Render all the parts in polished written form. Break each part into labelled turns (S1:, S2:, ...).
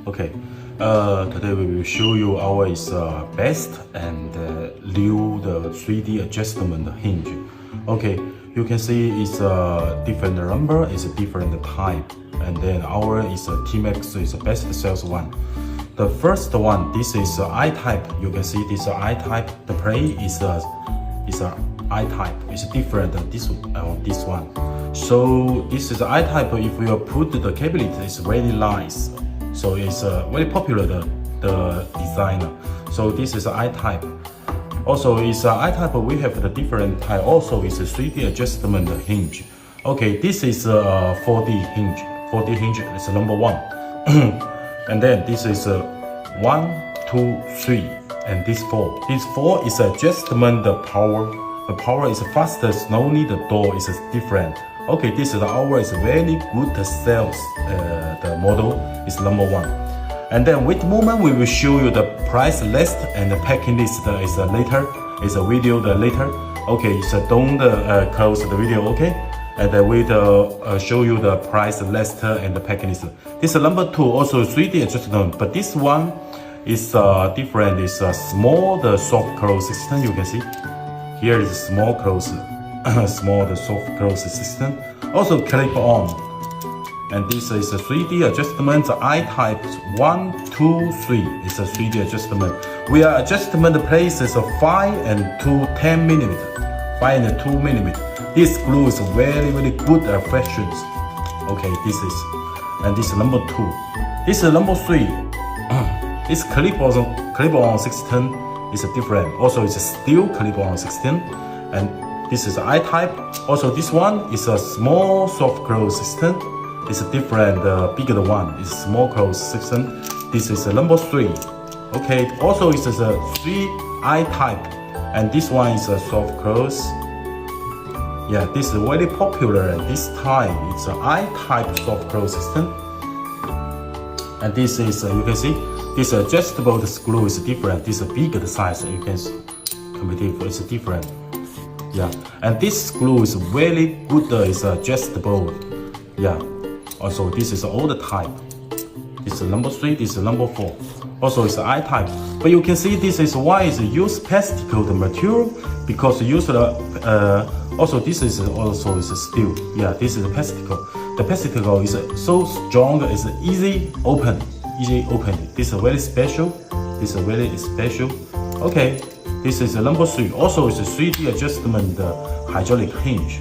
S1: Okay, today we will show you our best and new the 3D adjustment hinge. Okay, you can see it's a different number, it's a different type, and then our is a Temax is the best sales one. The first one, this is I type. You can see this I type. The play is a I type. It's different than this one. So this is I type. If you put the cabinet, it's very nice. So it's very popular the design. So this is I type. Also, it's I type. We have the different type. Also, it's a 3D adjustment hinge. Okay, this is a 4D hinge. 4D hinge is number one. And then this is 1, 2, 3, and this 4. This 4 is adjustment the power. The power is faster. Slowly the door is different. Okay, this is our is very good sales. The model is number one. And then with moment we will show you the price list and the packing list is later. Is a video the later. Okay, so don't close the video. Okay. And then we show you the price list and the packing list. This is number two, also 3D adjustment, but this one is different. It's a small the soft close system. You can see here is small close, small the soft close system. Also clip on, and this is a 3D adjustment. I type 1, 2, 3. It's a 3D adjustment. We are adjustment places of 5 and 10 millimeter, 5 and 2 millimeter. This glue is very good reflections. Okay, this is, and this is number 2. This is number 3. This clip-on 16 is different. Also, it's a steel clip-on 16, and this is I type. Also, this one is a small soft close system. It's a different, bigger one. It's small close system. This is number 3. Okay. Also, it's a 3 I type, and this one is a soft close. Yeah, this is very popular this time. It's an I-type soft close system. And this is, you can see, this adjustable screw is different. This is a bigger size. You can compare it's different. Yeah, and this screw is very good. It's adjustable. Yeah. Also, this is old type. This is number 3. This is number 4. Also, it's I-type. But you can see this is why it's use plastic the material, because use the also this is also is steel. Yeah, this is plastic. The plastic is so strong. It's easy open. This is very special. This is very special. Okay, this is number 3. Also, it's a 3D adjustment hydraulic hinge.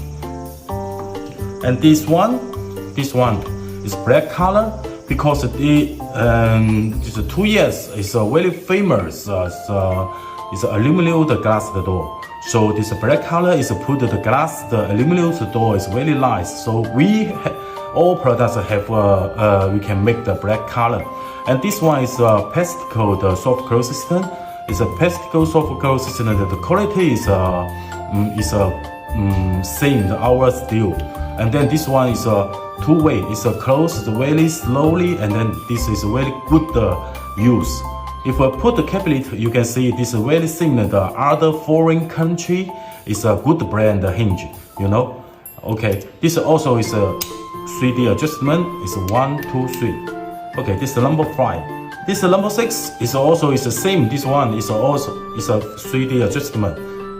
S1: And this one is black color because it's 2 years. It's a very famous. It's aluminum the glass the door. So this black color is put the glass, the aluminum door is very nice. So all products have we can make the black color. And this one is a pesticle the soft close system. It's a pesticle soft close system. The quality is same our steel. And then this one is a two-way. It's a closed very slowly, and then this is very good use. If I put the cabinet, you can see this is very similar. The other foreign country is a good brand hinge, you know. Okay, this also is a 3D adjustment. It's 1, 2, 3. Okay, this is number 5. This is number 6. It's also is the same. This one is also is a 3D adjustment,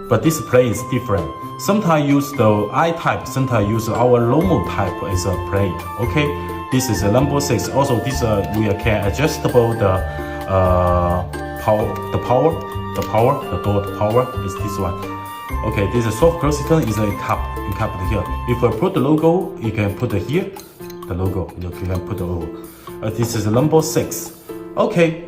S1: but this plate is different. Sometimes use the I type. Sometimes use our normal type as a plate. Okay, this is a number 6. Also, this we can adjustable the the door power is this one. Okay, this is soft close system is a cup here. If I put the logo, you can put here the logo. You can put the logo. This is number 6. Okay,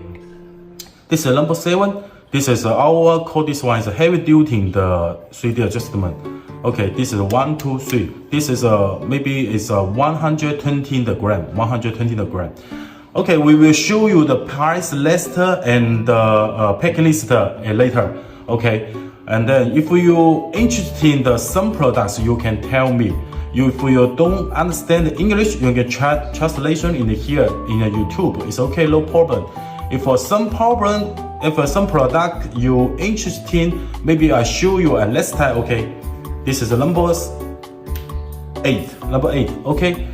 S1: this is number 7. This is our call. This one is a heavy duty the 3D adjustment. Okay, this is 1, 2, 3. This is maybe it's 120 gram. 120 gram. Okay, we will show you the price list and the packing list later. Okay, and then if you interested in some products, you can tell me. If you don't understand English, you can translation in here in YouTube. It's okay, no problem. If for some problem, if for some product you interested in, maybe I show you a next time. Okay, this is number 8. Okay.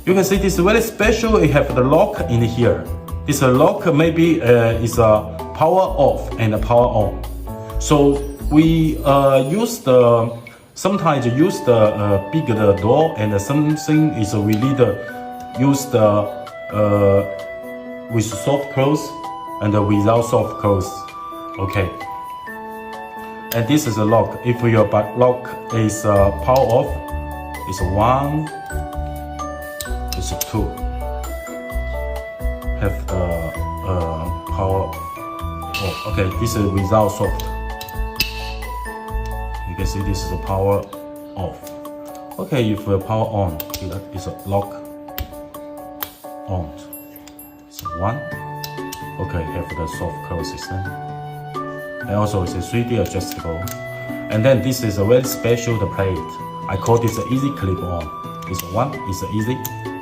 S1: You can see this is very special. It have the lock in here. this lock maybe is a power off and a power on. So we sometimes use the bigger door, and something is we need use the with soft close and without soft close. Okay. And this is a lock. If your lock is power off, it's 1, it's 2. Have the power off. Okay, this is without soft. You can see this is a power off. Okay, if power on, it's a lock on. It's 1. Okay, have the soft close system. And also it's a 3D adjustable. And then this is a very special plate. I call this an easy clip on. This one is easy.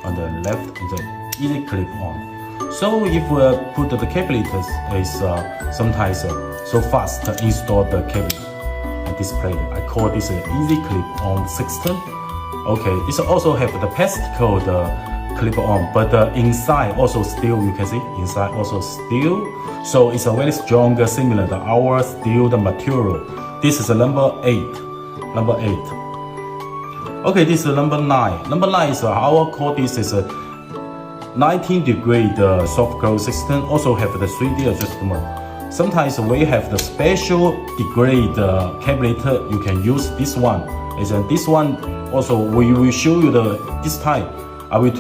S1: On the left is an easy clip on. So if we put the cabinet is sometimes so fast to install the cabinet and display. I call this an easy clip on system. Okay, this also have the past code clip on, but inside also steel. You can see inside also steel. So it's a very strong, similar to our steel the material. This is a number 8. Number 8. Okay, this is number 9. Number 9 is our call. This is a 19-degree soft close system. Also have the 3D adjustment. Sometimes we have the special degree cabinet. You can use this one. Is this one also we will show you this type. I will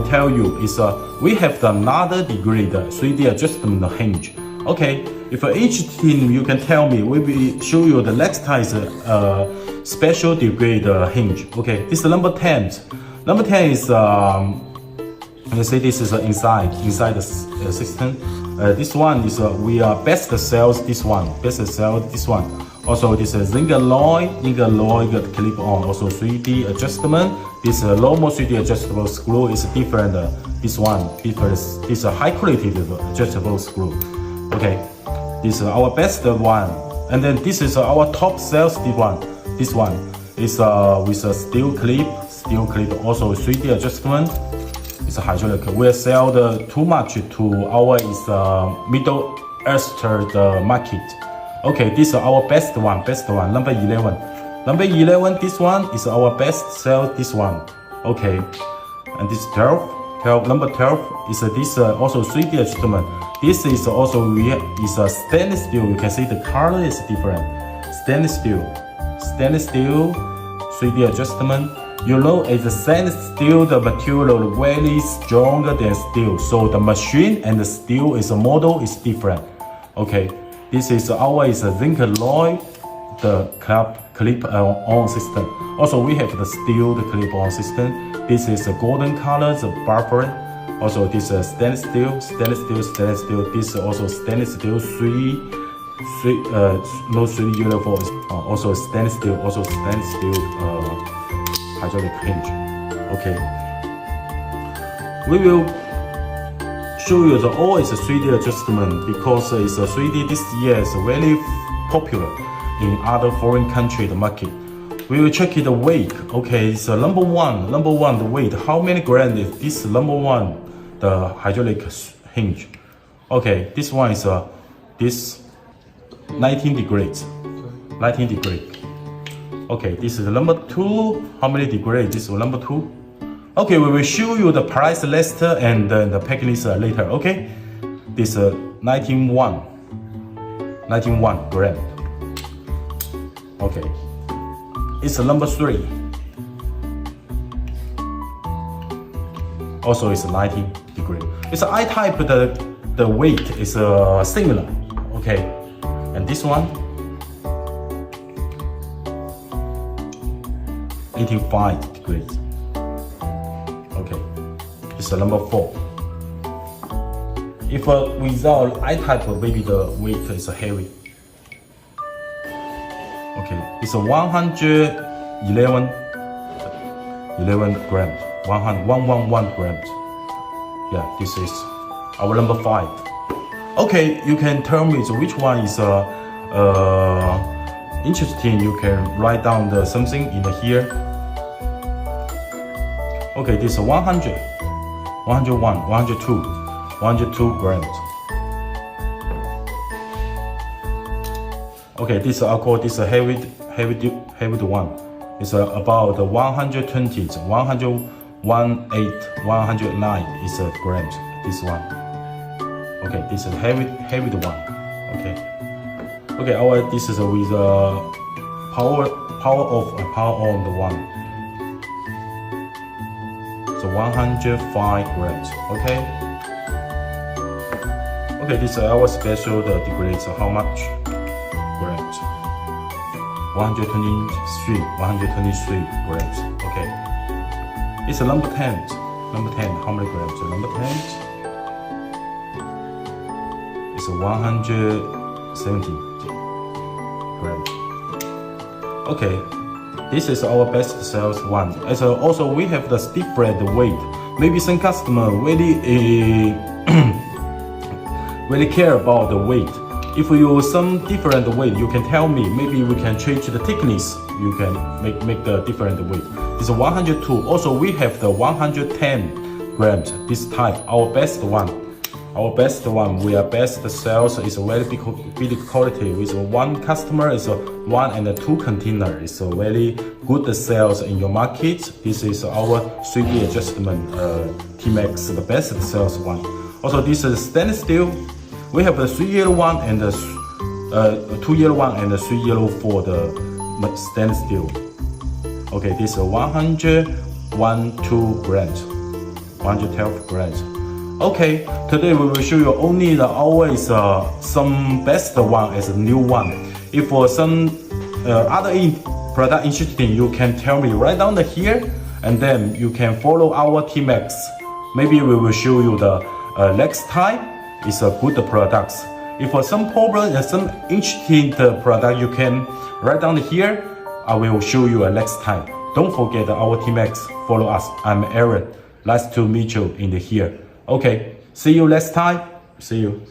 S1: tell you is we have the another degree the 3D adjustment hinge. Okay, if each team you can tell me, we will show you the next time is special degree the hinge. Okay, this is number 10. Number 10 is you see this is inside the system. This one is we are best sells this one. Also this is zinc alloy clip on. Also 3D adjustment. This normal 3D adjustable screw is different. This one different. This is a high quality adjustable screw. Okay, this is our best one. And then this is our top sales one. This one is with a steel clip. Also 3D adjustment. It's a hydraulic. We sell too much to our Middle Eastern market. Okay, this is our best one, number 11. Number 11, this one is our best sell, this one. Okay, and this 12, number 12 is this also 3D adjustment. This is also is a stainless steel. You can see the color is different. Stainless steel, 3D adjustment. You know, it's a stainless steel, the material very stronger than steel. So the machine and the steel is a model is different. Okay. This is our zinc alloy, the clip-on system. Also, we have the steel, the clip-on system. This is a golden color, the buffer. Also, this is stainless steel. This is also stainless steel, no 3 uniform. Also stainless steel, hydraulic hinge. Okay. We will show you all is a 3D adjustment because it's a 3D this year is very popular in other foreign country the market. We will check the weight. Okay, so number one the weight. How many grams is this number 1 the hydraulic hinge? Okay, this one is this 19 degrees. Okay, this is number 2. How many degrees? This is number 2. Okay, we will show you the price list and the package later. Okay, this 19.1 gram. Okay, it's number 3. Also, it's 19 degree. It's I type. The weight is similar. Okay, and this one 85 degrees. Okay, it's number 4. If without I-type, maybe the weight is heavy. Okay, it's 111 grams, 111 grams. Yeah, this is our number 5. Okay, you can tell me which one is interesting. You can write down something in here. Okay, this is 100, 101, 102. 102 grams. Okay, this I call this a heavy one. It's about 120, 118, 109 is grams. This one. Okay, this is heavy one. Okay. Okay, this is with power off and power on the one. So 105 grams. Okay. Okay, this is our special degree. So how much grams? 123 grams. Okay. It's a number 10. Number 10. How many grams? So number 10. It's 170 grams. Okay, this is our best sales one. As also we have the different weight. Maybe some customer really really care about the weight. If you some different weight, you can tell me. Maybe we can change the thickness. You can make the different weight. This is 102. Also we have the 110 grams. This type, our best one. Our best one, we are best sales is a very big quality. With one customer is a 1 and 2 container. It's a very good sales in your market. This is our 3D adjustment Temax, the best sales one. Also, this is stainless steel. We have the 3 yellow one and the 2 yellow one and the 3 yellow for the stainless steel. Okay, this is 112 grams, 112 grams. Okay, today we will show you only the always some best one as a new one. If for some other product interesting, you can tell me right down here, and then you can follow our Temax. Maybe we will show you the next time. It's a good products. If for some problem and some interesting product, you can write down here. I will show you next time. Don't forget our Temax. Follow us. I'm Aaron. Nice to meet you in here. Okay, see you next time. See you.